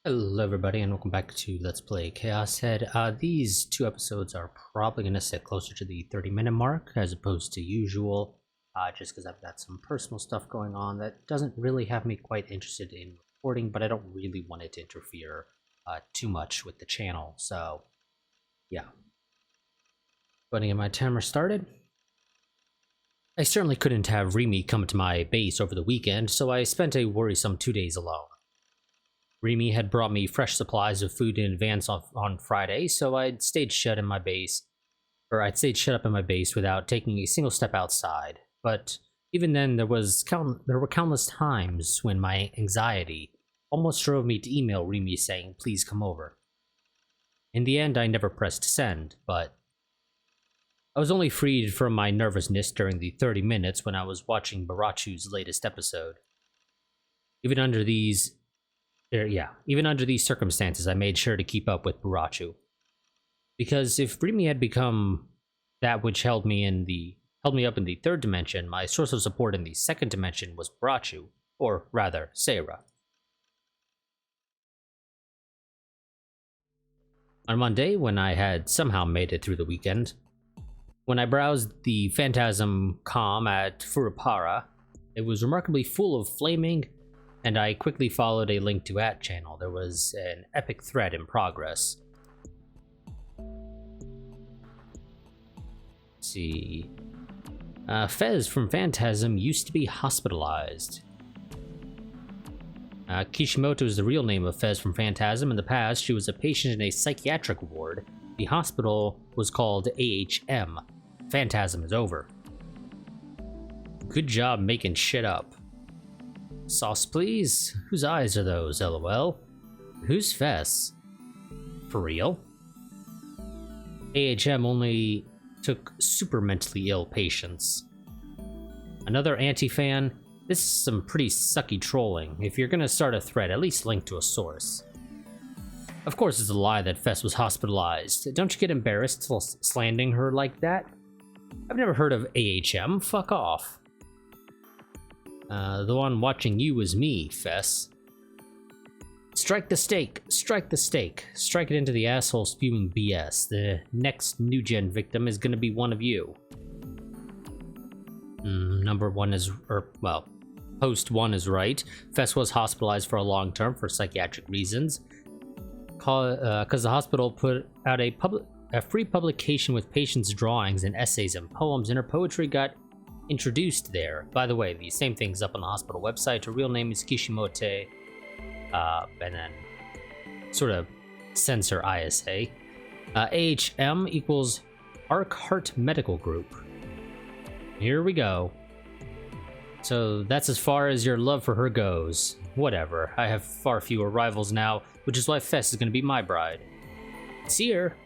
Hello everybody and welcome back to Let's Play Chaos Head. These two episodes are probably going to sit closer to the 30-minute mark as opposed to usual, just because I've got some personal stuff going on that doesn't really have me quite interested in recording, but I don't really want it to interfere too much with the channel, so yeah. Going to get my timer started. I certainly couldn't have Remy come to my base over the weekend, so I spent a worrisome 2 days alone. Remy had brought me fresh supplies of food in advance on Friday, so I'd stayed shut up in my base without taking a single step outside. But even then, there were countless times when my anxiety almost drove me to email Remy saying, "Please come over." In the end, I never pressed send, but I was only freed from my nervousness during the 30 minutes when I was watching Barachu's latest episode. Even under these circumstances, I made sure to keep up with Barachu. Because if Remy had become that which held me up in the third dimension, my source of support in the second dimension was Barachu, or rather, Sarah. On Monday, when I had somehow made it through the weekend, when I browsed the Phantasm com at Furupara, it was remarkably full of flaming, and I quickly followed a link to @channel. There was an epic thread in progress. Let's see. Fez from Phantasm used to be hospitalized. Kishimoto is the real name of Fez from Phantasm. In the past, she was a patient in a psychiatric ward. The hospital was called AHM. Phantasm is over. Good job making shit up. Sauce, please. Whose eyes are those, lol? Who's Fess? For real? AHM only took super mentally ill patients. Another anti-fan? This is some pretty sucky trolling. If you're gonna start a thread, at least link to a source. Of course it's a lie that Fess was hospitalized. Don't you get embarrassed slandering her like that? I've never heard of AHM. Fuck off. The one watching you is me, Fess. Strike the stake! Strike the stake! Strike it into the asshole spewing BS. The next new-gen victim is gonna be one of you. Post 1 is right. Fess was hospitalized for a long term for psychiatric reasons. Because the hospital put out a free publication with patients' drawings and essays and poems, and her poetry got introduced there. By the way, the same thing's up on the hospital website. Her real name is Kishimoto, and then sort of censor ISA. AHM equals Arc Heart Medical Group. Here we go. So that's as far as your love for her goes. Whatever, I have far fewer rivals now, which is why Fess is gonna be my bride. See her.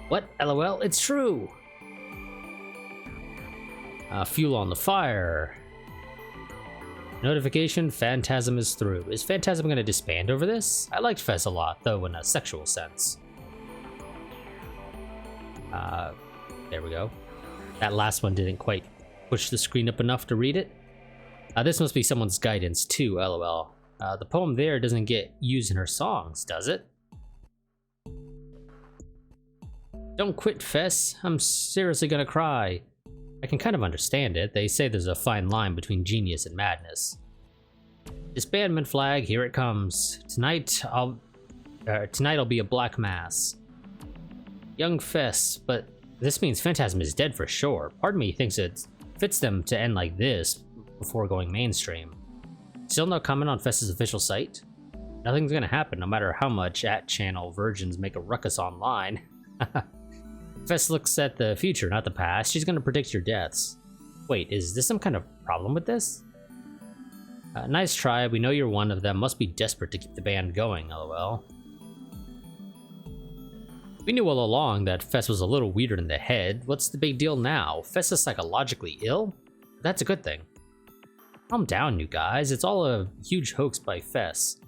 What? LOL, it's true! Fuel on the fire. Notification, Phantasm is through. Is Phantasm gonna disband over this? I liked Fess a lot, though in a sexual sense. There we go. That last one didn't quite push the screen up enough to read it. This must be someone's guidance too, lol. The poem there doesn't get used in her songs, does it? Don't quit, Fess. I'm seriously gonna cry. I can kind of understand it. They say there's a fine line between genius and madness. Disbandment flag, here it comes. Tonight I'll be a black mass. Young Fess, but this means Phantasm is dead for sure. Part of me thinks it fits them to end like this before going mainstream. Still no comment on Fess's official site? Nothing's gonna happen no matter how much @channel virgins make a ruckus online. Fess looks at the future, not the past. She's gonna predict your deaths. Wait, is this some kind of problem with this? Nice try, we know you're one of them. Must be desperate to keep the band going, lol. We knew all along that Fess was a little weird in the head. What's the big deal now? Fess is psychologically ill? That's a good thing. Calm down, you guys. It's all a huge hoax by Fess.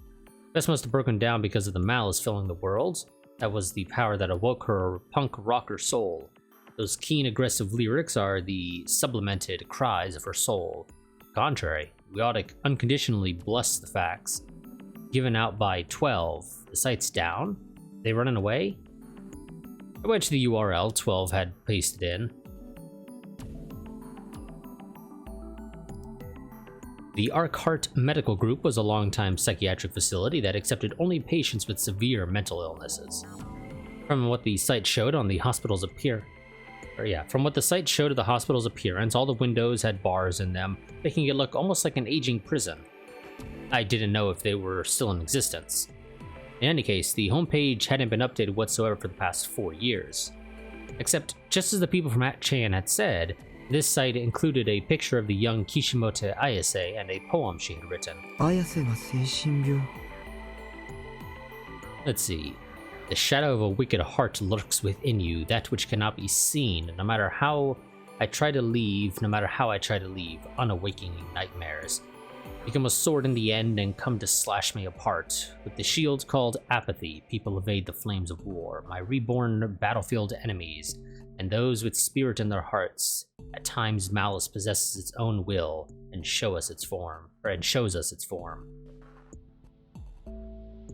Fess must have broken down because of the malice filling the world. That was the power that awoke her punk rocker soul. Those keen, aggressive lyrics are the sublimated cries of her soul. Contrary, we ought to unconditionally bless the facts. given out by 12. The site's down? They running away? I went to the URL 12 had pasted in. The Arkhart Medical Group was a long-time psychiatric facility that accepted only patients with severe mental illnesses. From what the site showed on the hospital's appearance, all the windows had bars in them, making it look almost like an aging prison. I didn't know if they were still in existence. In any case, the homepage hadn't been updated whatsoever for the past 4 years. Except, just as the people from @Chan had said, this site included a picture of the young Kishimoto Ayase and a poem she had written. Let's see. The shadow of a wicked heart lurks within you, that which cannot be seen, no matter how I try to leave, unawakening nightmares. Become a sword in the end and come to slash me apart. With the shield called apathy, people evade the flames of war, my reborn battlefield enemies, and those with spirit in their hearts. At times malice possesses its own will and shows us its form.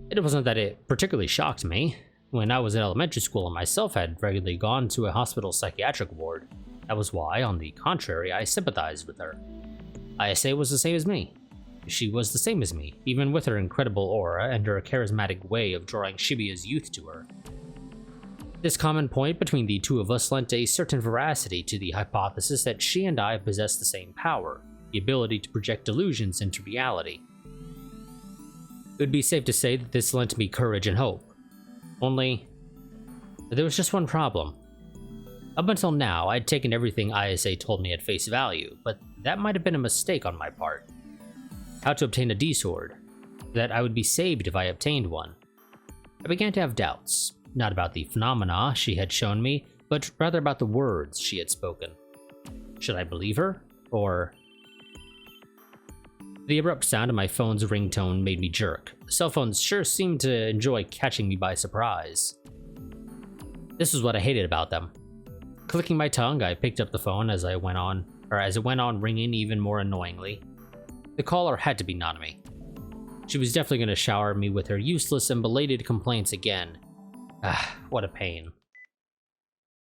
It wasn't that it particularly shocked me. When I was in elementary school and myself had regularly gone to a hospital psychiatric ward, that was why, on the contrary, I sympathized with her. Ayase was the same as me. She was the same as me, even with her incredible aura and her charismatic way of drawing Shibuya's youth to her. This common point between the two of us lent a certain veracity to the hypothesis that she and I possessed the same power, the ability to project delusions into reality. It would be safe to say that this lent me courage and hope. Only, there was just one problem. Up until now, I'd taken everything Ayase told me at face value, but that might have been a mistake on my part. How to obtain a D-sword, that I would be saved if I obtained one. I began to have doubts, not about the phenomena she had shown me, but rather about the words she had spoken. Should I believe her, or... The abrupt sound of my phone's ringtone made me jerk. Cell phones sure seemed to enjoy catching me by surprise. This was what I hated about them. Clicking my tongue, I picked up the phone as it went on ringing even more annoyingly. The caller had to be Nanami. She was definitely going to shower me with her useless and belated complaints again. Ah, what a pain.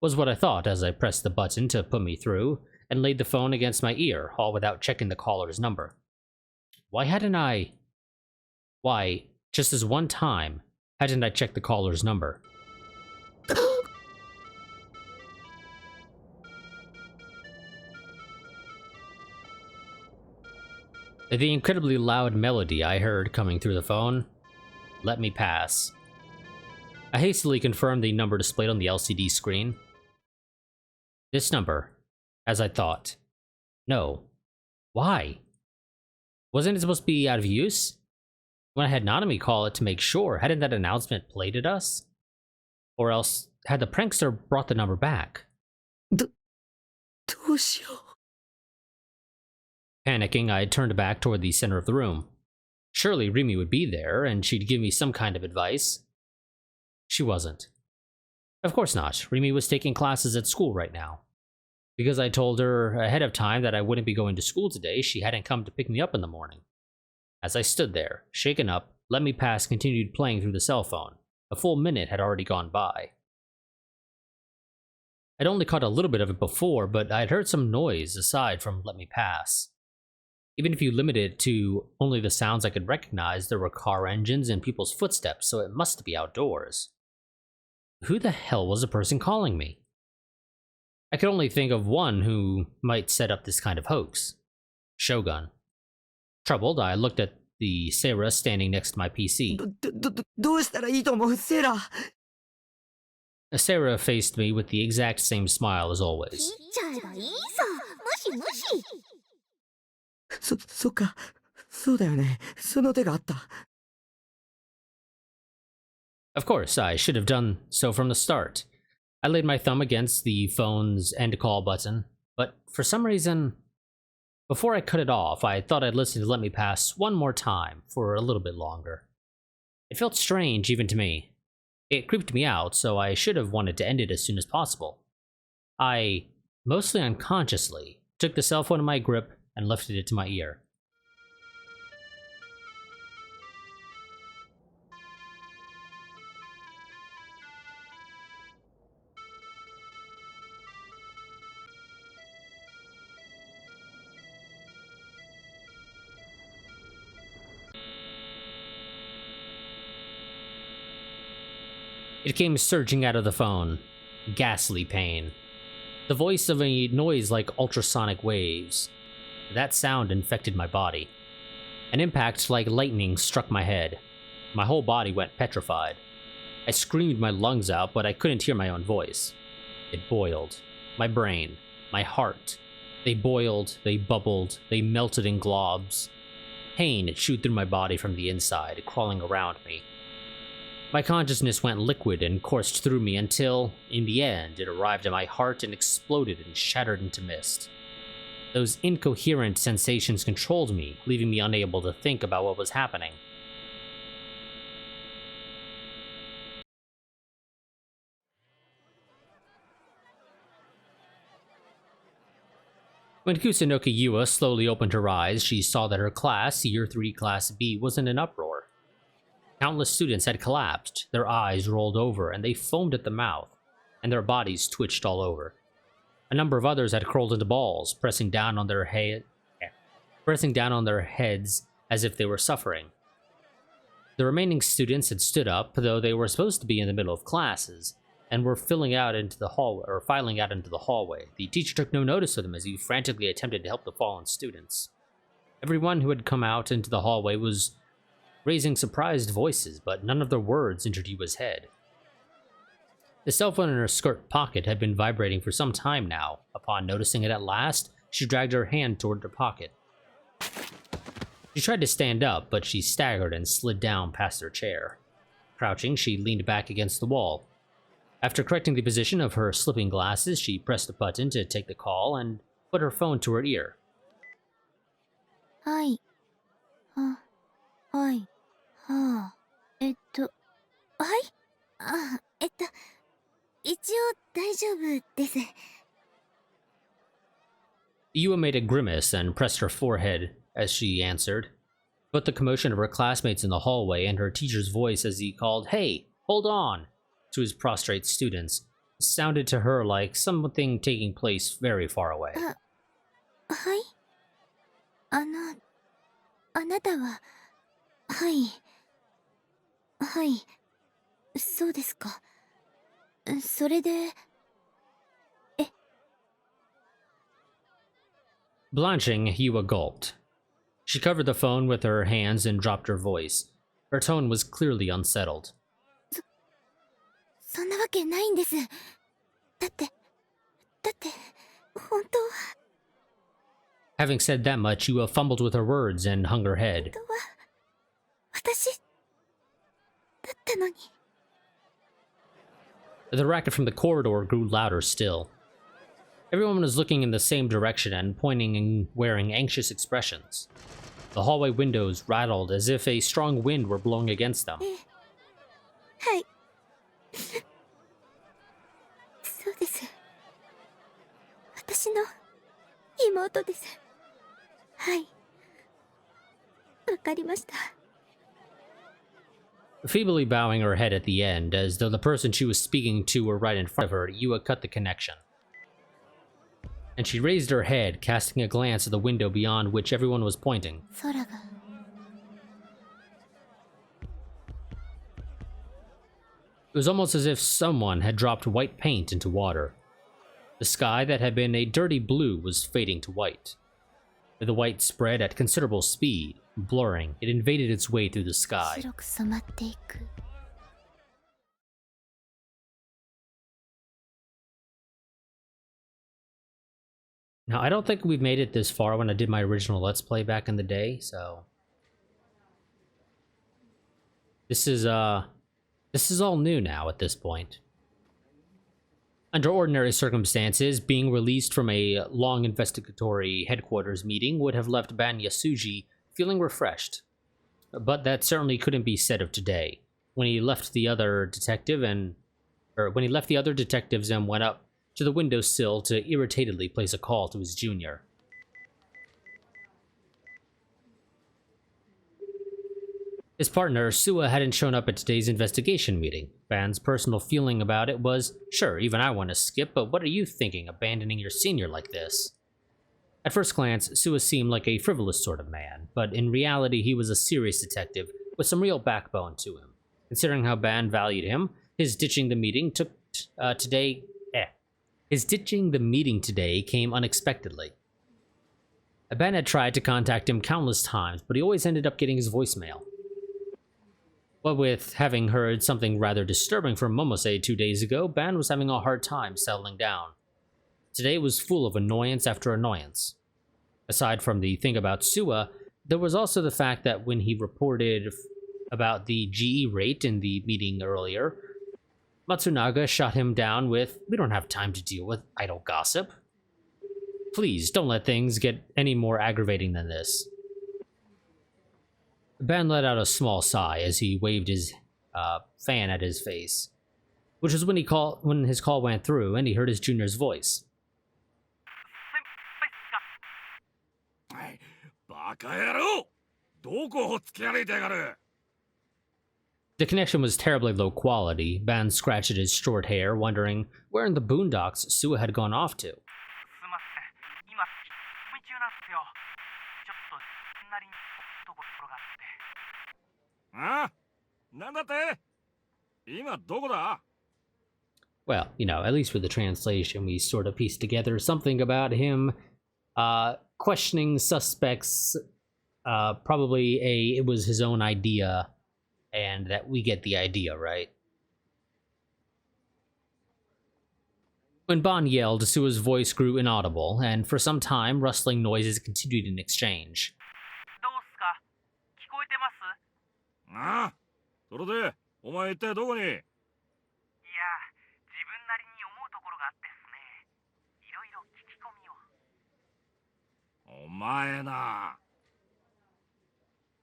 Was what I thought as I pressed the button to put me through and laid the phone against my ear, all without checking the caller's number. Why, just this one time, hadn't I checked the caller's number? The incredibly loud melody I heard coming through the phone let me pass. I hastily confirmed the number displayed on the LCD screen. This number, as I thought. No. Why? Wasn't it supposed to be out of use? When I had Nanami call it to make sure, hadn't that announcement played at us? Or else, had the prankster brought the number back? Panicking, I turned back toward the center of the room. Surely Rimi would be there, and she'd give me some kind of advice. She wasn't. Of course not. Rimi was taking classes at school right now. Because I told her ahead of time that I wouldn't be going to school today, she hadn't come to pick me up in the morning. As I stood there, shaken up, Let Me Pass continued playing through the cell phone. A full minute had already gone by. I'd only caught a little bit of it before, but I'd heard some noise aside from Let Me Pass. Even if you limited it to only the sounds I could recognize, there were car engines and people's footsteps, so it must be outdoors. Who the hell was the person calling me? I could only think of one who might set up this kind of hoax. Shogun. Troubled, I looked at the Sarah standing next to my PC. Sarah faced me with the exact same smile as always. Of course, I should have done so from the start. I laid my thumb against the phone's end call button, but for some reason, before I cut it off, I thought I'd listen to Let Me Pass one more time for a little bit longer. It felt strange even to me. It creeped me out, so I should have wanted to end it as soon as possible. I, mostly unconsciously, took the cell phone in my grip and lifted it to my ear. It came surging out of the phone. Ghastly pain. The voice of a noise like ultrasonic waves. That sound infected my body. An impact like lightning struck my head. My whole body went petrified. I screamed my lungs out, but I couldn't hear my own voice. It boiled. My brain. My heart. They boiled, they bubbled, they melted in globs. Pain chewed through my body from the inside, crawling around me. My consciousness went liquid and coursed through me until, in the end, it arrived at my heart and exploded and shattered into mist. Those incoherent sensations controlled me, leaving me unable to think about what was happening. When Kusunoki Yua slowly opened her eyes, she saw that her class, Year 3 Class B, was in an uproar. Countless students had collapsed, their eyes rolled over, and they foamed at the mouth, and their bodies twitched all over. A number of others had curled into balls, pressing down on their heads as if they were suffering. The remaining students had stood up, though they were supposed to be in the middle of classes, and were filing out into the hallway. The teacher took no notice of them as he frantically attempted to help the fallen students. Everyone who had come out into the hallway was raising surprised voices, but none of their words entered Yua's head. The cell phone in her skirt pocket had been vibrating for some time now. Upon noticing it at last, she dragged her hand toward her pocket. She tried to stand up, but she staggered and slid down past her chair. Crouching, she leaned back against the wall. After correcting the position of her slipping glasses, she pressed a button to take the call and put her phone to her ear. Hi. Hi. Hi. 一応大丈夫です。 Yua made a grimace and pressed her forehead as she answered. But the commotion of her classmates in the hallway and her teacher's voice as he called, "Hey, hold on!" to his prostrate students, sounded to her like something taking place very far away. はい。あなたは、はい。はい。そうですか。それで、Blanching, Yua gulped. She covered the phone with her hands and dropped her voice. Her tone was clearly unsettled. そんなわけないんです。だって、本当は。 Having said that much, Yua fumbled with her words and hung her head. 本当は、私、だったのに。 The racket from the corridor grew louder still. Everyone was looking in the same direction and pointing and wearing anxious expressions. The hallway windows rattled as if a strong wind were blowing against them. はい。そうです。私の妹です。はい。わかりました。 Feebly bowing her head at the end, as though the person she was speaking to were right in front of her, Yua cut the connection. And she raised her head, casting a glance at the window beyond which everyone was pointing. 空が。 It was almost as if someone had dropped white paint into water. The sky that had been a dirty blue was fading to white. The white spread at considerable speed, blurring. It invaded its way through the sky. 白く染まっていく。 Now, I don't think we've made it this far when I did my original Let's Play back in the day, so... This is all new now at this point. Under ordinary circumstances, being released from a long investigatory headquarters meeting would have left Ban Yasuji feeling refreshed. But that certainly couldn't be said of today, when he left the other detectives and went up to the windowsill to irritatedly place a call to his junior. His partner, Sua, hadn't shown up at today's investigation meeting. Ban's personal feeling about it was, sure, even I want to skip, but what are you thinking, abandoning your senior like this? At first glance, Sua seemed like a frivolous sort of man, but in reality he was a serious detective with some real backbone to him. Considering how Ban valued him, His ditching the meeting today came unexpectedly. Ben had tried to contact him countless times, but he always ended up getting his voicemail. But with having heard something rather disturbing from Momose 2 days ago, Ben was having a hard time settling down. Today was full of annoyance after annoyance. Aside from the thing about Suwa, there was also the fact that when he reported about the GE rate in the meeting earlier, Matsunaga shot him down with, "We don't have time to deal with idle gossip. Please, don't let things get any more aggravating than this." Ben let out a small sigh as he waved his fan at his face, which was when his call went through and he heard his junior's voice. The connection was terribly low quality. Ben scratched at his short hair, wondering where in the boondocks Suwa had gone off to. Well, at least with the translation, we sort of pieced together something about him questioning suspects. Probably it was his own idea, and that we get the idea, right? When Bon yelled, Sua's voice grew inaudible, and for some time, rustling noises continued in exchange.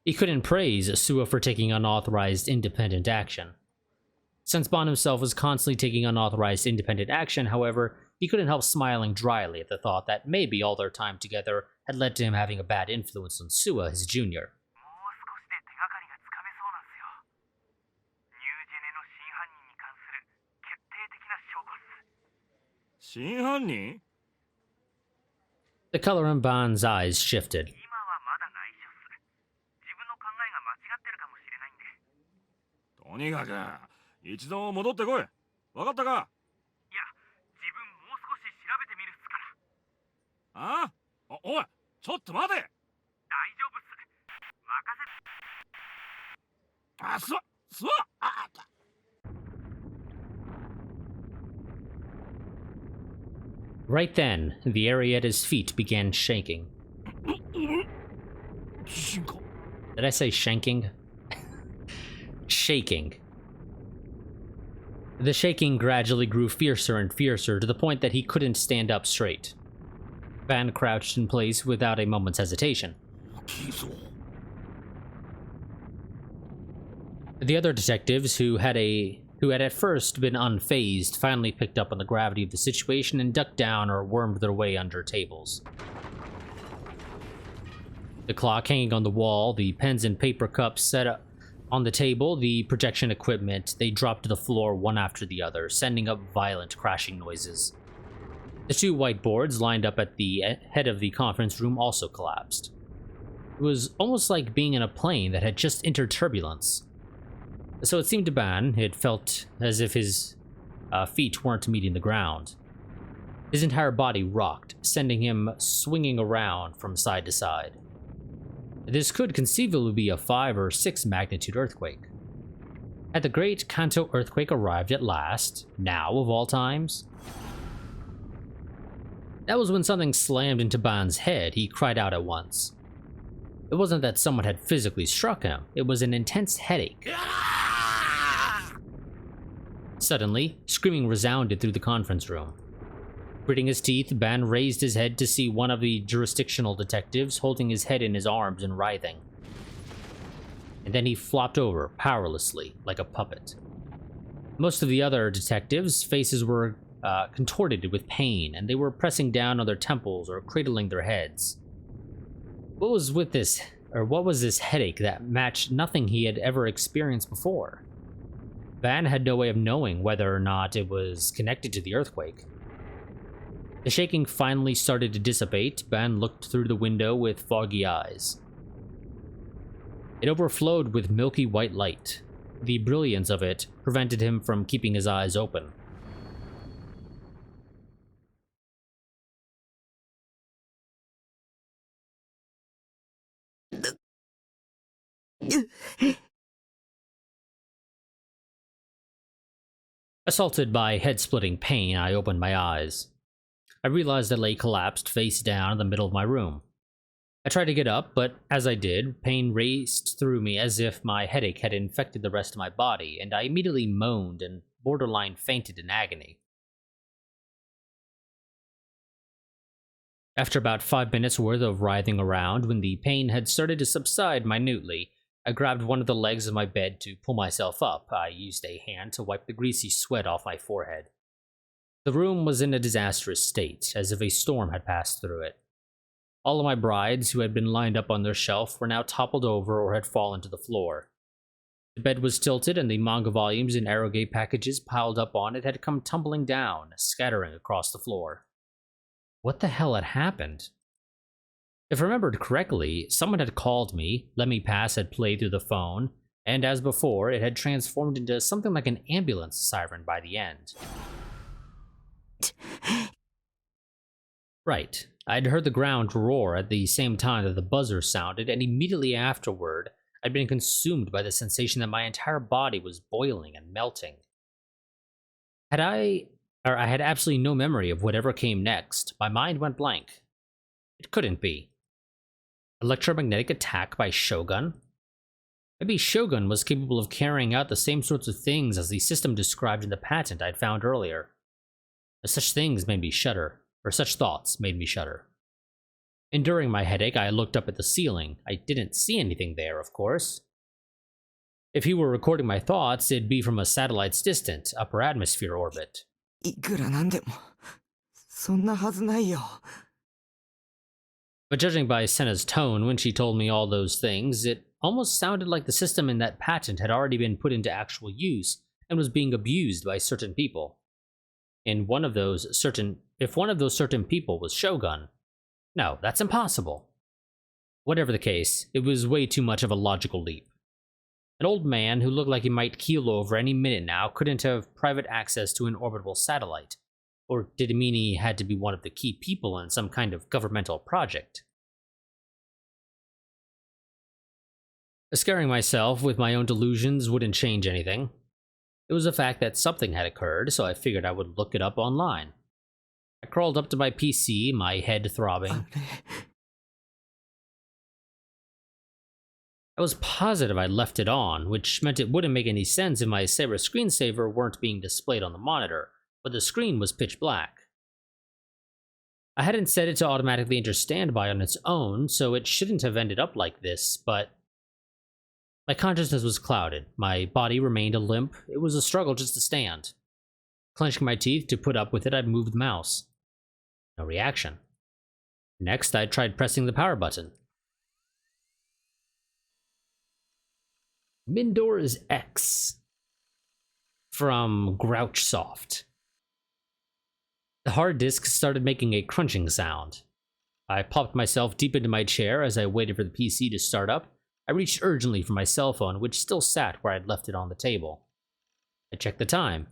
He couldn't praise Suwa for taking unauthorized independent action. Since Bon himself was constantly taking unauthorized independent action, however, he couldn't help smiling dryly at the thought that maybe all their time together had led to him having a bad influence on Suwa, his junior. The color in Bon's eyes shifted. Right then, the area at his feet began shaking. Did I say shanking? Shaking. The shaking gradually grew fiercer and fiercer to the point that he couldn't stand up straight. Ban crouched in place without a moment's hesitation. The other detectives, who had at first been unfazed, finally picked up on the gravity of the situation and ducked down or wormed their way under tables. The clock hanging on the wall, the pens and paper cups set up on the table, the projection equipment, they dropped to the floor one after the other, sending up violent crashing noises. The two whiteboards lined up at the head of the conference room also collapsed. It was almost like being in a plane that had just entered turbulence. So it seemed to Ban, it felt as if his feet weren't meeting the ground. His entire body rocked, sending him swinging around from side to side. This could conceivably be a 5 or 6 magnitude earthquake. Had the great Kanto earthquake arrived at last, now of all times? That was when something slammed into Ban's head. He cried out at once. It wasn't that someone had physically struck him, it was an intense headache. Suddenly, screaming resounded through the conference room. Gritting his teeth, Ban raised his head to see one of the jurisdictional detectives holding his head in his arms and writhing. And then he flopped over, powerlessly, like a puppet. Most of the other detectives' faces were contorted with pain, and they were pressing down on their temples or cradling their heads. What was this headache that matched nothing he had ever experienced before? Ban had no way of knowing whether or not it was connected to the earthquake. The shaking finally started to dissipate. Ban looked through the window with foggy eyes. It overflowed with milky white light. The brilliance of it prevented him from keeping his eyes open. Assaulted by head-splitting pain, I opened my eyes. I realized I lay collapsed face down in the middle of my room. I tried to get up, but as I did, pain raced through me as if my headache had infected the rest of my body, and I immediately moaned and borderline fainted in agony. After about 5 minutes worth of writhing around, when the pain had started to subside minutely, I grabbed one of the legs of my bed to pull myself up. I used a hand to wipe the greasy sweat off my forehead. The room was in a disastrous state, as if a storm had passed through it. All of my brides, who had been lined up on their shelf, were now toppled over or had fallen to the floor. The bed was tilted, and the manga volumes and Arrowgate packages piled up on it had come tumbling down, scattering across the floor. What the hell had happened? If I remembered correctly, someone had called me, Let Me Pass had played through the phone, and as before, it had transformed into something like an ambulance siren by the end. Right. I'd heard the ground roar at the same time that the buzzer sounded, and immediately afterward, I'd been consumed by the sensation that my entire body was boiling and melting. I had absolutely no memory of whatever came next. My mind went blank. It couldn't be. Electromagnetic attack by Shogun? Maybe Shogun was capable of carrying out the same sorts of things as the system described in the patent I'd found earlier. Such things made me shudder. Or such thoughts made me shudder. Enduring my headache, I looked up at the ceiling. I didn't see anything there, of course. If he were recording my thoughts, it'd be from a satellite's distant, upper atmosphere orbit. But judging by Senna's tone when she told me all those things, it almost sounded like the system in that patent had already been put into actual use and was being abused by certain people. If one of those certain people was Shogun. No, that's impossible. Whatever the case, it was way too much of a logical leap. An old man who looked like he might keel over any minute now couldn't have private access to an orbital satellite. Or did it mean he had to be one of the key people in some kind of governmental project? Scaring myself with my own delusions wouldn't change anything. It was a fact that something had occurred, so I figured I would look it up online. I crawled up to my PC, my head throbbing. I was positive I'd left it on, which meant it wouldn't make any sense if my Saber screensaver weren't being displayed on the monitor, but the screen was pitch black. I hadn't set it to automatically enter standby on its own, so it shouldn't have ended up like this, but my consciousness was clouded. My body remained a limp. It was a struggle just to stand. Clenching my teeth to put up with it, I moved the mouse. No reaction. Next, I tried pressing the power button. Mindor's X. From Grouchsoft. The hard disk started making a crunching sound. I popped myself deep into my chair as I waited for the PC to start up. I reached urgently for my cell phone, which still sat where I'd left it on the table. I checked the time.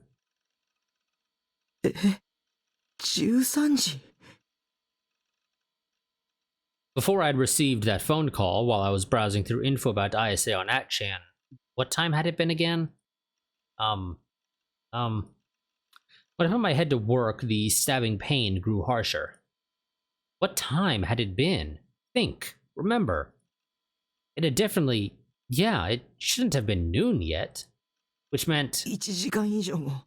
13時 Before I'd received that phone call while I was browsing through info about ISA on Atchan, what time had it been again? When I put my head to work, the stabbing pain grew harsher. What time had it been? Think. Remember. It had definitely... Yeah, it shouldn't have been noon yet. Which meant... 1時間以上も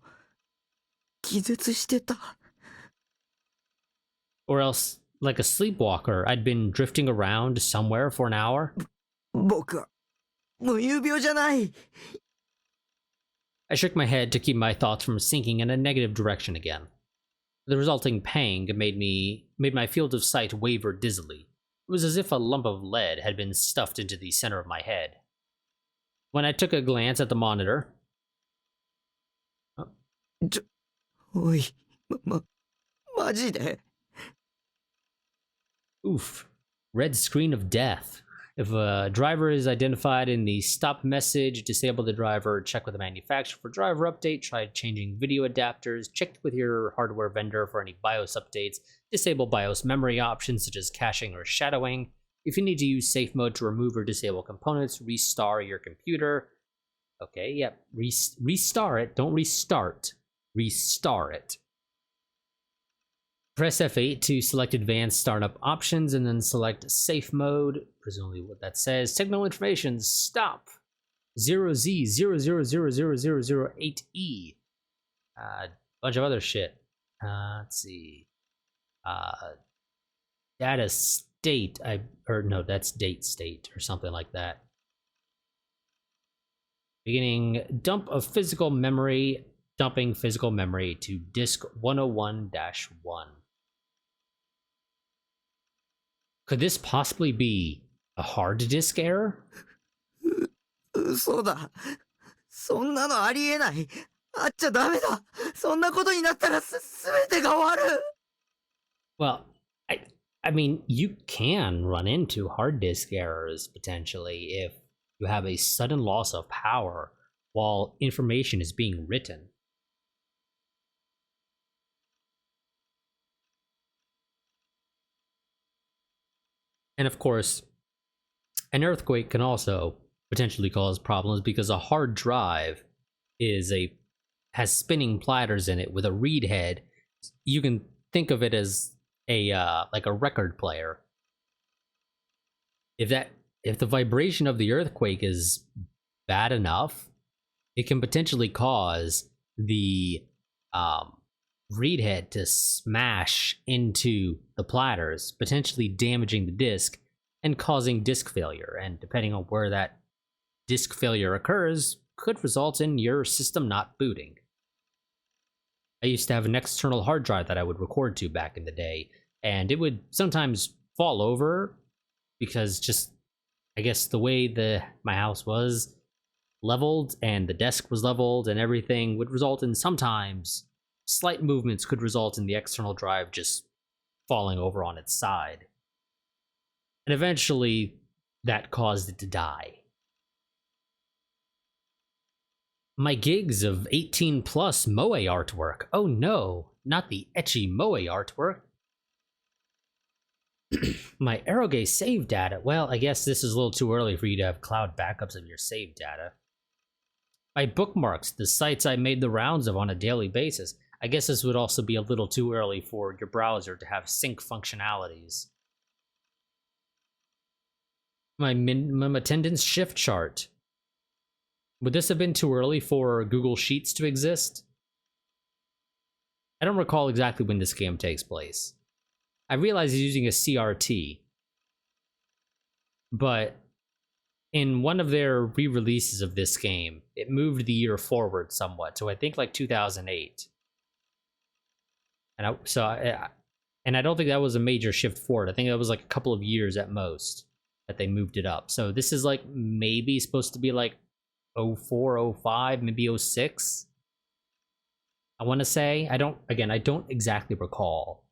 気絶してた Or else, like a sleepwalker, I'd been drifting around somewhere for an hour. 僕は無遊病じゃない I shook my head to keep my thoughts from sinking in a negative direction again. The resulting pang made my field of sight waver dizzily. It was as if a lump of lead had been stuffed into the center of my head. When I took a glance at the monitor... おいマジで Oof. Red screen of death. If a driver is identified in the stop message, disable the driver, check with the manufacturer for driver update, try changing video adapters, check with your hardware vendor for any BIOS updates, disable BIOS memory options such as caching or shadowing. If you need to use safe mode to remove or disable components, restar your computer. Okay, yep, restar it, don't restart, restar it. Press F8 to select advanced startup options and then select safe mode, presumably what that says. Signal information, stop, 0Z00000008E. Bunch of other shit. Let's see. Data state, or no, that's date state or something like that. Beginning dump of physical memory, dumping physical memory to disk 101-1. Could this possibly be a hard disk error? 嘘だ。そんなのありえない。あっちゃダメだ。そんなことになったら全てが終わる。Well, I mean, you can run into hard disk errors potentially if you have a sudden loss of power while information is being written. And of course, an earthquake can also potentially cause problems because a hard drive has spinning platters in it with a read head. You can think of it as like a record player. If the vibration of the earthquake is bad enough, it can potentially cause the read head to smash into the platters, potentially damaging the disk and causing disk failure. And depending on where that disk failure occurs, could result in your system not booting. I used to have an external hard drive that I would record to back in the day, and it would sometimes fall over because just, I guess, the way my house was leveled and the desk was leveled and everything would result in sometimes slight movements could result in the external drive just falling over on its side. And eventually, that caused it to die. My gigs of 18 plus moe artwork. Oh no, not the ecchi moe artwork. My Eroge save data. Well, I guess this is a little too early for you to have cloud backups of your save data. My bookmarks, the sites I made the rounds of on a daily basis. I guess this would also be a little too early for your browser to have sync functionalities. My minimum attendance shift chart. Would this have been too early for Google Sheets to exist? I don't recall exactly when this game takes place. I realize he's using a CRT, but in one of their re-releases of this game, it moved the year forward somewhat, so I think like 2008. And I don't think that was a major shift forward. I think that was like a couple of years at most that they moved it up. So this is like maybe supposed to be like 04, 05, maybe 06. I want to say. I don't exactly recall.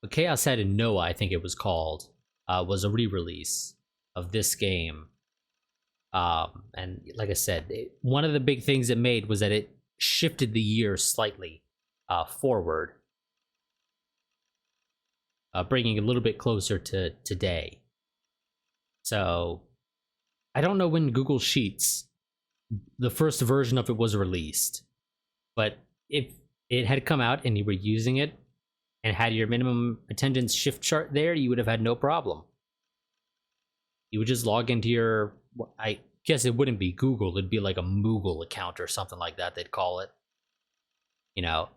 But ChäoS had in Noah, I think it was called, was a re-release of this game. And like I said, one of the big things it made was that it shifted the year slightly forward, bringing it a little bit closer to today. So I don't know when Google Sheets, the first version of it, was released, but if it had come out and you were using it and had your minimum attendance shift chart there, you would have had no problem. You would just log into your, I guess it wouldn't be Google, it'd be like a Moogle account or something like that, they'd call it. You know,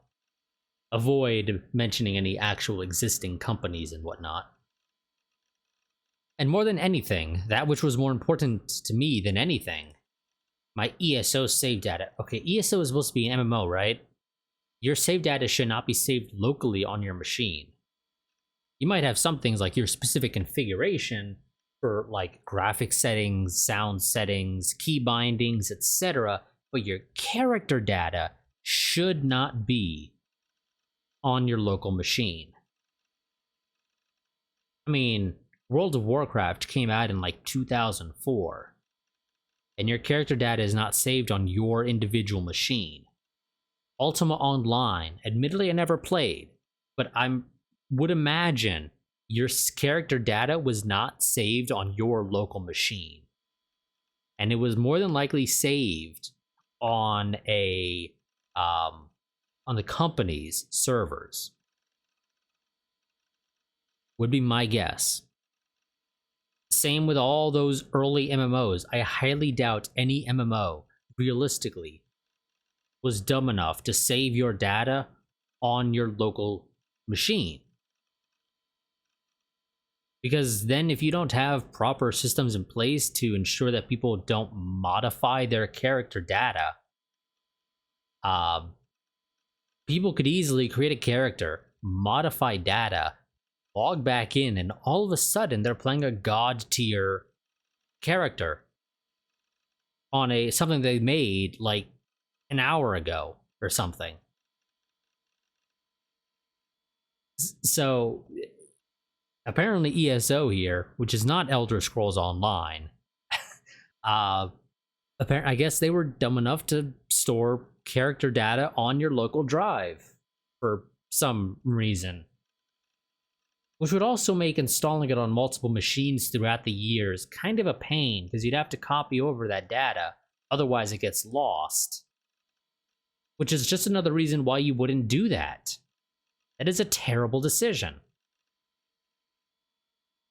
avoid mentioning any actual existing companies and whatnot. And more than anything, that which was more important to me than anything, my ESO save data. Okay, ESO is supposed to be an MMO, right? Your save data should not be saved locally on your machine. You might have some things like your specific configuration for like graphic settings, sound settings, key bindings, etc., but your character data should not be on your local machine. I mean, World of Warcraft came out in like 2004, and your character data is not saved on your individual machine. Ultima Online, admittedly I never played, but would imagine your character data was not saved on your local machine. And it was more than likely saved on on the company's servers. Would be my guess. Same with all those early MMOs. I highly doubt any MMO, realistically, was dumb enough to save your data on your local machine. Because then if you don't have proper systems in place to ensure that people don't modify their character data, people could easily create a character, modify data, log back in, and all of a sudden they're playing a god tier character on something they made like an hour ago or something. So apparently ESO here, which is not Elder Scrolls Online, I guess they were dumb enough to store character data on your local drive for some reason. Which would also make installing it on multiple machines throughout the years kind of a pain, because you'd have to copy over that data, otherwise it gets lost. Which is just another reason why you wouldn't do that. That is a terrible decision.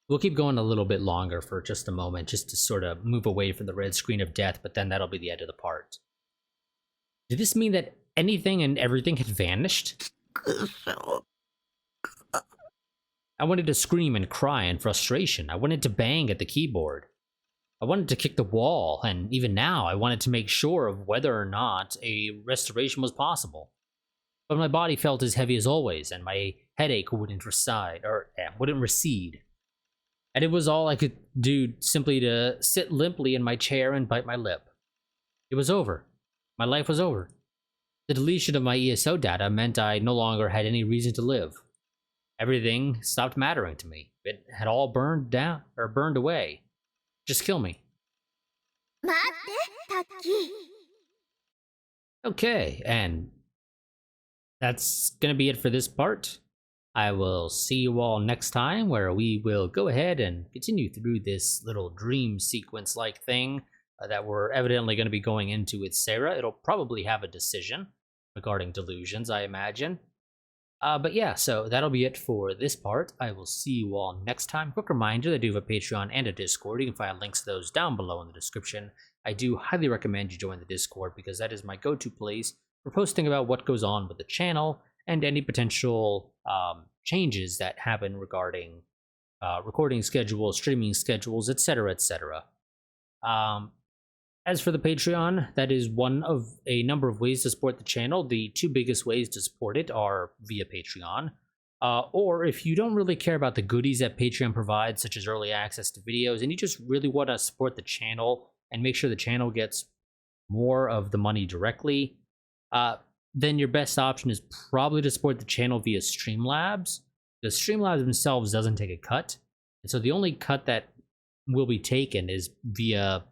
We'll keep going a little bit longer for just a moment, just to sort of move away from the red screen of death, but then that'll be the end of the part. Did this mean that anything and everything had vanished? I wanted to scream and cry in frustration. I wanted to bang at the keyboard. I wanted to kick the wall, and even now I wanted to make sure of whether or not a restoration was possible. But my body felt as heavy as always, and my headache wouldn't recede. And it was all I could do simply to sit limply in my chair and bite my lip. It was over. My life was over. The deletion of my ESO data meant I no longer had any reason to live. Everything stopped mattering to me. It had all burned down, or burned away. Just kill me. Okay, and that's gonna be it for this part. I will see you all next time, where we will go ahead and continue through this little dream sequence-like thing that we're evidently going to be going into with Sarah. It'll probably have a decision regarding delusions, I imagine. But yeah, so that'll be it for this part. I will see you all next time. Quick reminder that I do have a Patreon and a Discord. You can find links to those down below in the description. I do highly recommend you join the Discord, because that is my go-to place for posting about what goes on with the channel and any potential changes that happen regarding recording schedules, streaming schedules, etc., etc. As for the Patreon, that is one of a number of ways to support the channel. The two biggest ways to support it are via Patreon, or if you don't really care about the goodies that Patreon provides, such as early access to videos, and you just really want to support the channel and make sure the channel gets more of the money directly, then your best option is probably to support the channel via Streamlabs. The Streamlabs themselves doesn't take a cut, and so the only cut that will be taken is via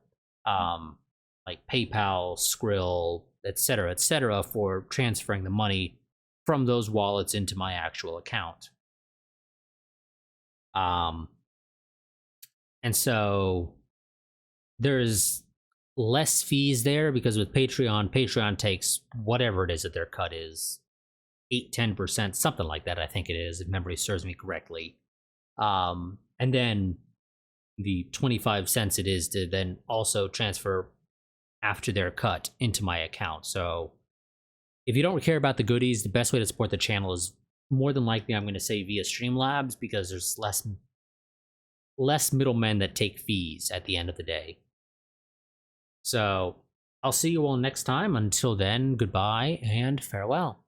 like PayPal, Skrill, etc., for transferring the money from those wallets into my actual account. And so there's less fees there, because with Patreon takes whatever it is that their cut is, 8-10%, something like that, I think it is, if memory serves me correctly. And then the 25 cents it is to then also transfer after their cut into my account. So if you don't care about the goodies, the best way to support the channel is more than likely, I'm going to say, via Streamlabs, because there's less middlemen that take fees at the end of the day. So I'll see you all next time. Until then, goodbye and farewell.